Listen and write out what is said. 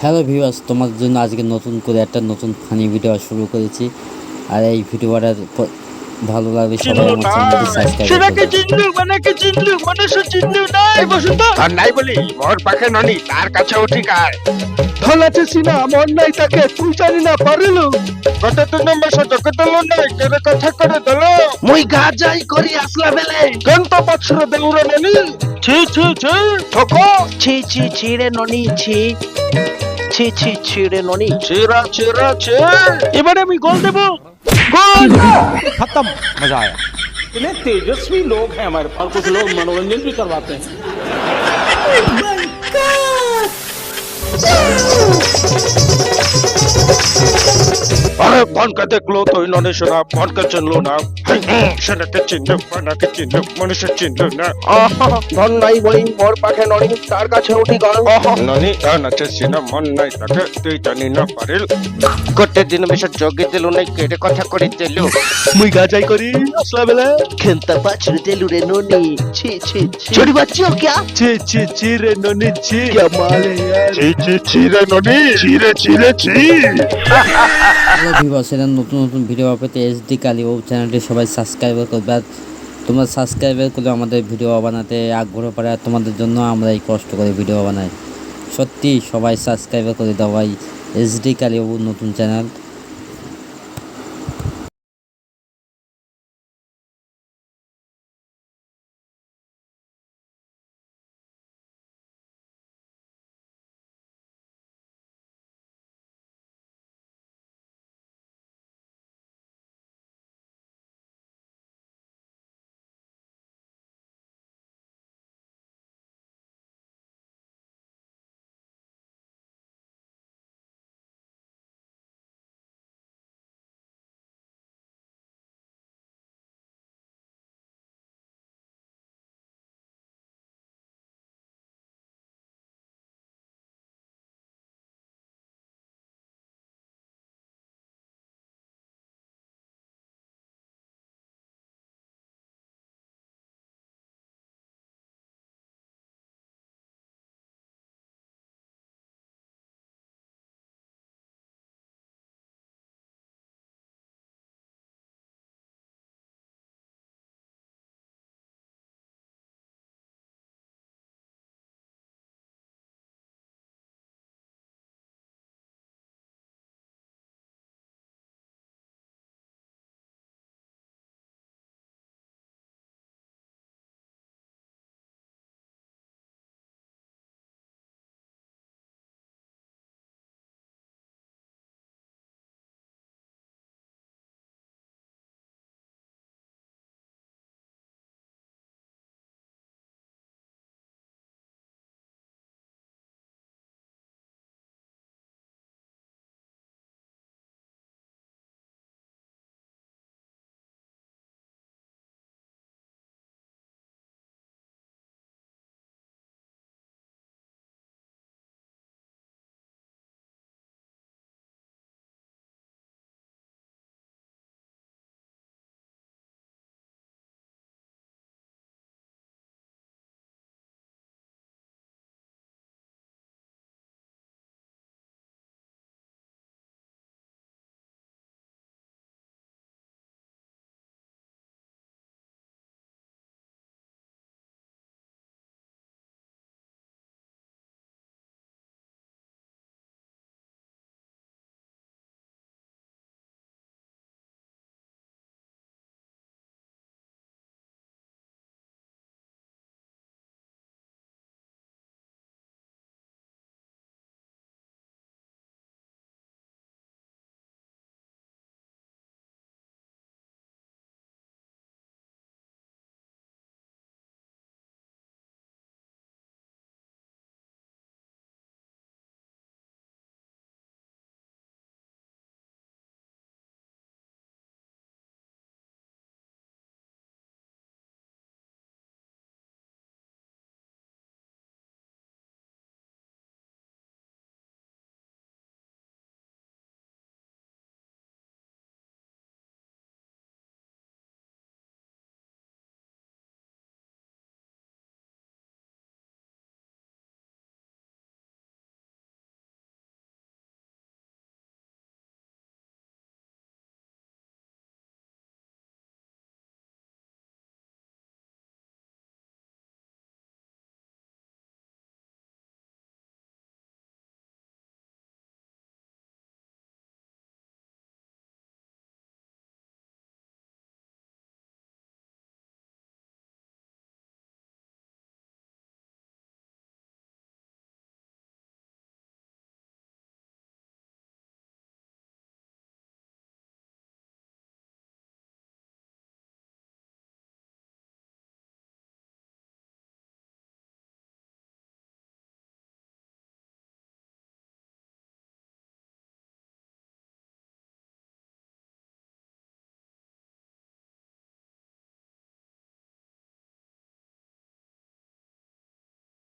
Hello viewers, তোমাদের জন্য আজকে নতুন করে একটা নতুন ফানি ভিডিও শুরু করেছি। আর এই ভিডিওটা ভালো লাগলে সবাই আমার চ্যানেলটি সাবস্ক্রাইব করবে। চিনলু মানে মানুষ চিনলু নাই বসন্ত আর নাই বলি মোর পাখে ননি তার কাছে উঠি কায় ধলাছে সিনা মন নাই তাকে তুই জানি না পারিলু কত তো নম্বর সতর্ক দল নাই কেন কথা করে দল মুই গাজাই করি আসলা বেলে গন্ত বছর দেউর ননি ছি ছি ছি ঠকো ছি ছি ছি রে ননি ছি ছি ছি ছি রে ননি চেরা চেরা চে এবারে আমি গোল দেব গোল खत्म मजा आया इतने तेजस्वी लोग हैं हमारे पास कुछ लोग मनोरंजन भी करवाते हैं আরে বনকে দেখলো তো ননি শোনা বনকে চিনলো না সেনাকে চিনলো বনকে চিনলো মানুষ চিনলো না ধন নাই বলি মোর পাখে ননি তার কাছে উঠি গল ননি নাচে সিনা মন নাই তাকে তুই জানি না পারিল গোটে দিন মিশে যোগী দিলু নাই কেটে কথা করে দিলু মুই গাজাই করি আসলা বেলে খেলতা বাছুর দেলু রে ননি ছি ছি छोटी बच्ची हो क्या ছি ছি ছি রে ননি ছি क्या माल है यार ছি ছি ছি রে ননি ছি রে ছি রে ছি হ্যালো ভিউয়ার্স, এর নতুন নতুন ভিডিও পেতে এসডি কালী ও চ্যানেলটি সবাই সাবস্ক্রাইব করবে। আর তোমরা সাবস্ক্রাইব করলে আমাদের ভিডিও বানাতে আগ্রহ পারে। আর তোমাদের জন্য আমরা এই কষ্ট করে ভিডিও বানাই। সত্যি সবাই সাবস্ক্রাইব করে দাও ভাই, এসডি কালী ও নতুন চ্যানেল।